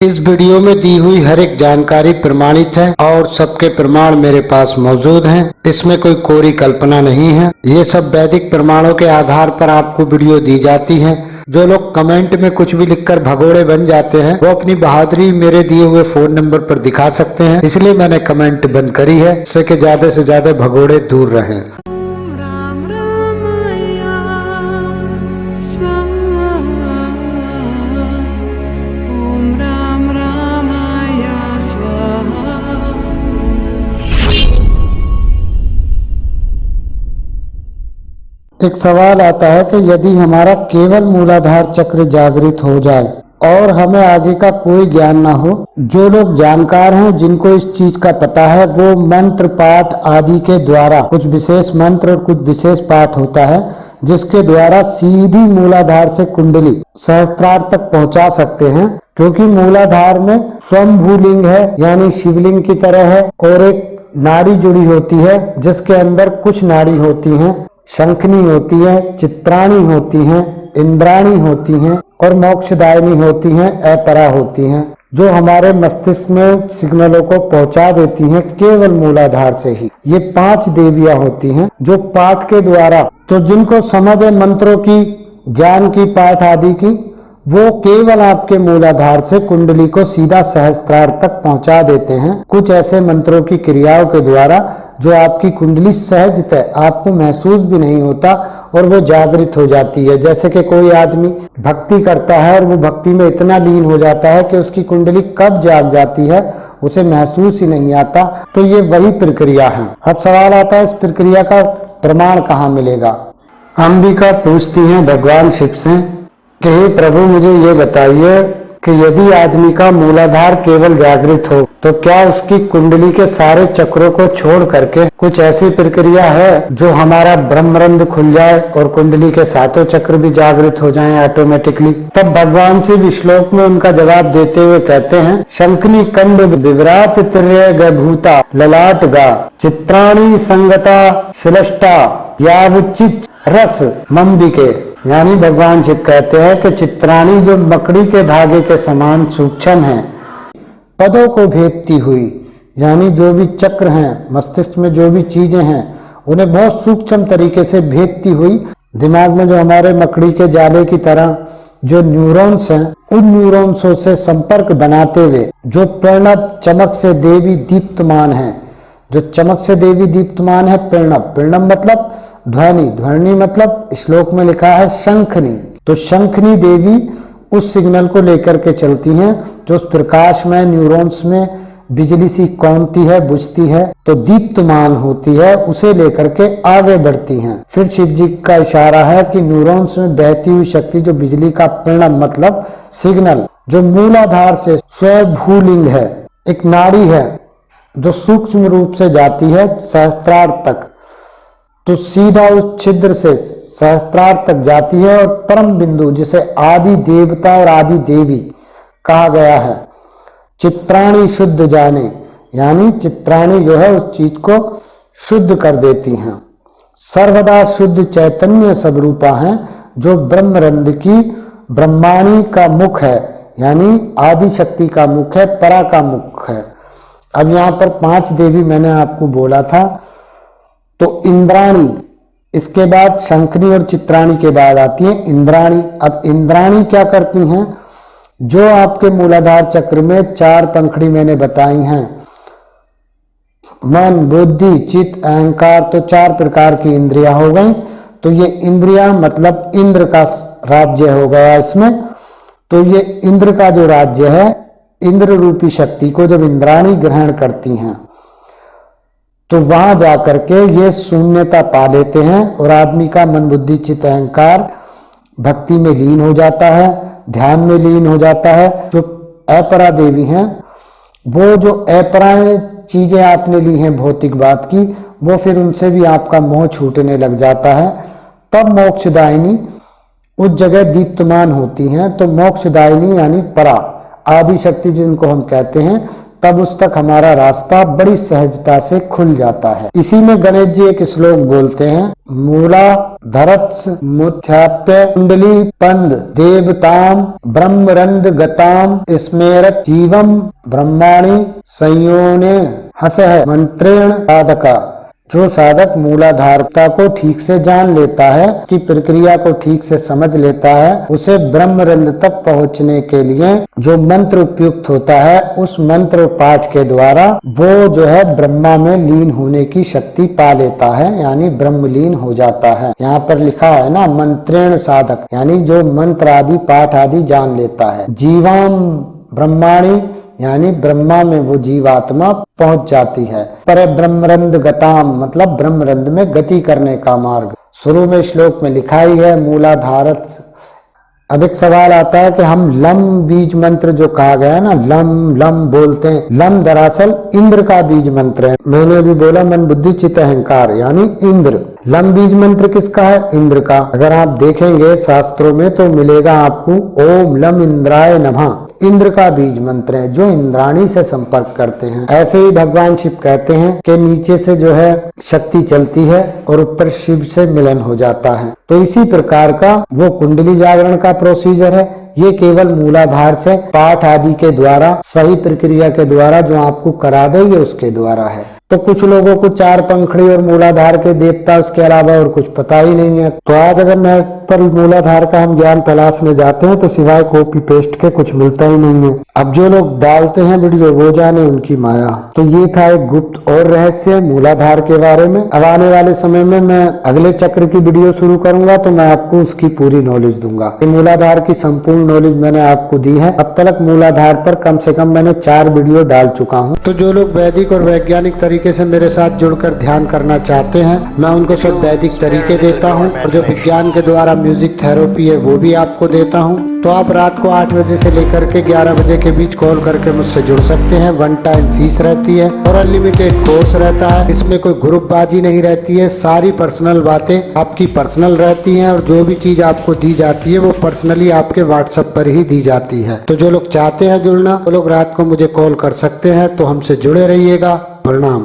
इस वीडियो में दी हुई हर एक जानकारी प्रमाणित है और सबके प्रमाण मेरे पास मौजूद हैं। इसमें कोई कोरी कल्पना नहीं है। ये सब वैदिक प्रमाणों के आधार पर आपको वीडियो दी जाती है। जो लोग कमेंट में कुछ भी लिखकर भगोड़े बन जाते हैं वो अपनी बहादुरी मेरे दिए हुए फोन नंबर पर दिखा सकते हैं, इसलिए मैंने कमेंट बंद करी है, इससे कि ज्यादा से ज्यादा भगोड़े दूर रहें। एक सवाल आता है कि यदि हमारा केवल मूलाधार चक्र जागृत हो जाए और हमें आगे का कोई ज्ञान ना हो, जो लोग जानकार हैं जिनको इस चीज का पता है वो मंत्र पाठ आदि के द्वारा, कुछ विशेष मंत्र और कुछ विशेष पाठ होता है जिसके द्वारा सीधी मूलाधार से कुंडली सहस्त्रार तक पहुंचा सकते हैं। क्योंकि मूलाधार में स्वयंभूलिंग है, यानी शिवलिंग की तरह है, और एक नाड़ी जुड़ी होती है जिसके अंदर कुछ नाड़ी होती हैं, शंखनी होती है, चित्राणी होती हैं, इंद्राणी होती हैं और मोक्षदायिनी होती हैं, अपरा होती हैं, जो हमारे मस्तिष्क में सिग्नलों को पहुंचा देती हैं केवल मूलाधार से ही। ये 5 देवियां होती हैं जो पाठ के द्वारा, तो जिनको समझ है मंत्रों की, ज्ञान की, पाठ आदि की, वो केवल आपके मूलाधार से कुंडली को सीधा सहस्त्रार तक पहुंचा देते हैं कुछ ऐसे मंत्रों की क्रियाओं के द्वारा, जो आपकी कुंडली सहजतः आपको महसूस भी नहीं होता और वो जागृत हो जाती है। जैसे कि कोई आदमी भक्ति करता है और वो भक्ति में इतना लीन हो जाता है कि उसकी कुंडली कब जाग जाती है उसे महसूस ही नहीं आता। तो ये वही प्रक्रिया है। अब सवाल आता है इस प्रक्रिया का प्रमाण कहाँ मिलेगा। अंबिका पूछती हैं भगवान शिव से कि हे प्रभु मुझे ये बताइए कि यदि आदमी का मूलाधार केवल जागृत हो तो क्या उसकी कुंडली के सारे चक्रों को छोड़ करके कुछ ऐसी प्रक्रिया है जो हमारा ब्रह्मरंध्र खुल जाए और कुंडली के सातों चक्र भी जागृत हो जाएं ऑटोमेटिकली। तब भगवान शिव श्लोक में उनका जवाब देते हुए कहते हैं, शंखनी कंड विव्रात तिर्य गभूता ललाट गा चित्राणी संगता शिलष्टा यावचित रस मंबिके। यानी भगवान शिव कहते हैं कि चित्राणी जो मकड़ी के धागे के समान सूक्ष्म है, पदों को भेदती हुई, यानी जो भी चक्र हैं मस्तिष्क में, जो भी चीजें हैं उन्हें बहुत सूक्ष्म तरीके से भेदती हुई, दिमाग में जो हमारे मकड़ी के जाले की तरह जो न्यूरॉन्स हैं उन न्यूरॉन्सों से संपर्क बनाते हुए जो प्रणव चमक से देवी दीप्तमान है, जो चमक से देवी दीप्तमान है, प्रणव, प्रणव मतलब ध्वनि, ध्वनि मतलब श्लोक में लिखा है शंखनी, तो शंखनी देवी उस सिग्नल को लेकर के चलती हैं जो उस प्रकाश में न्यूरॉन्स में बिजली सी कौनती है, बुझती है तो दीप्तमान होती है, उसे लेकर के आगे बढ़ती हैं। फिर शिव जी का इशारा है कि न्यूरॉन्स में बहती हुई शक्ति जो बिजली का प्रणव मतलब सिग्नल, जो मूलाधार से स्वभूलिंग है, एक नाड़ी है जो सूक्ष्म रूप से जाती है सहस्त्रार तक, तो सीधा उस छिद्र से सहस्त्रार तक जाती है और परम बिंदु जिसे आदि देवता और आदि देवी कहा गया है, चित्राणी शुद्ध जाने, यानी चित्राणी जो है उस चीज को शुद्ध कर देती हैं। सर्वदा शुद्ध चैतन्य स्वरूपा है जो ब्रह्मरंध्र की ब्रह्माणी का मुख है, यानी आदि शक्ति का मुख है, परा का मुख है। अब यहाँ पर 5 देवी मैंने आपको बोला था, तो इंद्राणी, इसके बाद शंखनी और चित्राणी के बाद आती है इंद्राणी। अब इंद्राणी क्या करती हैं, जो आपके मूलाधार चक्र में 4 पंखड़ी मैंने बताई हैं, मन, बुद्धि, चित्त, अहंकार, तो 4 प्रकार की इंद्रियां हो गई। तो ये इंद्रियां मतलब इंद्र का राज्य हो गया इसमें। तो ये इंद्र का जो राज्य है, इंद्र रूपी शक्ति को जब इंद्राणी ग्रहण करती हैं तो वहां जाकर के ये शून्यता पा लेते हैं और आदमी का मन, बुद्धि, चित्त, अहंकार भक्ति में लीन हो जाता है, ध्यान में लीन हो जाता है। जो अपरा देवी हैं, वो जो अपराएं चीजें आपने ली हैं भौतिक बात की, वो फिर उनसे भी आपका मोह छूटने लग जाता है। तब मोक्षदायिनी उस जगह दीप्तमान होती हैं। तो मोक्षदायिनी यानी परा, आदि शक्ति जिनको हम कहते हैं, तब उस तक हमारा रास्ता बड़ी सहजता से खुल जाता है। इसी में गणेश जी एक श्लोक बोलते हैं, मूलाधरत्स मुथ्याप्य कुंडली पंद देवताम ब्रह्मरंद गताम स्मेरत जीवम ब्रह्माणि संयोने हसः मंत्रेण साधका। जो साधक मूलाधारता को ठीक से जान लेता है, की प्रक्रिया को ठीक से समझ लेता है, उसे ब्रह्मरंध्र तक पहुंचने के लिए जो मंत्र उपयुक्त होता है, उस मंत्र पाठ के द्वारा वो जो है ब्रह्मा में लीन होने की शक्ति पा लेता है, यानी ब्रह्मलीन हो जाता है। यहाँ पर लिखा है ना, मंत्रेण साधक, यानी जो मंत्र आदि पाठ आदि जान लेता है। जीवाम ब्रह्माणी, यानी ब्रह्मा में वो जीवात्मा पहुंच जाती है। पर ब्रह्मरंध्र गताम मतलब ब्रह्मरंध्र में गति करने का मार्ग शुरू में श्लोक में लिखा ही है, मूलाधारत। अब एक सवाल आता है कि हम लम बीज मंत्र जो कहा गया है ना, लम लम बोलते हैं, लम दरअसल इंद्र का बीज मंत्र है। मैंने भी बोला मन बुद्धि चित्त अहंकार, यानी इंद्र। लम बीज मंत्र किसका है? इंद्र का। अगर आप देखेंगे शास्त्रों में तो मिलेगा आपको ओम लम इंद्राय नमः, इंद्र का बीज मंत्र है जो इंद्राणी से संपर्क करते हैं। ऐसे ही भगवान शिव कहते हैं कि नीचे से जो है शक्ति चलती है और ऊपर शिव से मिलन हो जाता है। तो इसी प्रकार का वो कुंडली जागरण का प्रोसीजर है। ये केवल मूलाधार से पाठ आदि के द्वारा, सही प्रक्रिया के द्वारा जो आपको करा दे, ये उसके द्वारा है। तो कुछ लोगों को चार पंखड़ी और मूलाधार के देवता, उसके अलावा और कुछ पता ही नहीं है। तो आज अगर नेट पर मूलाधार का हम ज्ञान तलाशने जाते हैं तो सिवाय कॉपी पेस्ट के कुछ मिलता ही नहीं है। अब जो लोग डालते हैं वीडियो वो जाने उनकी माया। तो ये था एक गुप्त और रहस्य मूलाधार के बारे में। अब आने वाले समय में मैं अगले चक्र की वीडियो शुरू करूंगा तो मैं आपको उसकी पूरी नॉलेज दूंगा। मूलाधार की संपूर्ण नॉलेज मैंने आपको दी है। अब तक मूलाधार पर कम से कम मैंने 4 वीडियो डाल चुका हूँ। तो जो लोग वैदिक और वैज्ञानिक तरीके से मेरे साथ जुड़कर ध्यान करना चाहते हैं, मैं उनको सब वैदिक तरीके देता हूँ, और जो विज्ञान के द्वारा म्यूजिक थेरेपी है वो भी आपको देता हूँ। तो आप रात को 8 बजे से लेकर के 11 बजे के बीच कॉल करके मुझसे जुड़ सकते हैं। 1 टाइम फीस रहती है और अनलिमिटेड कोर्स रहता है। इसमें कोई ग्रुपबाजी नहीं रहती है। सारी पर्सनल बातें आपकी पर्सनल रहती हैं और जो भी चीज आपको दी जाती है वो पर्सनली आपके व्हाट्सएप पर ही दी जाती है। तो जो लोग चाहते हैं जुड़ना वो लोग रात को मुझे कॉल कर सकते हैं। तो हमसे जुड़े रहिएगा। प्रणाम।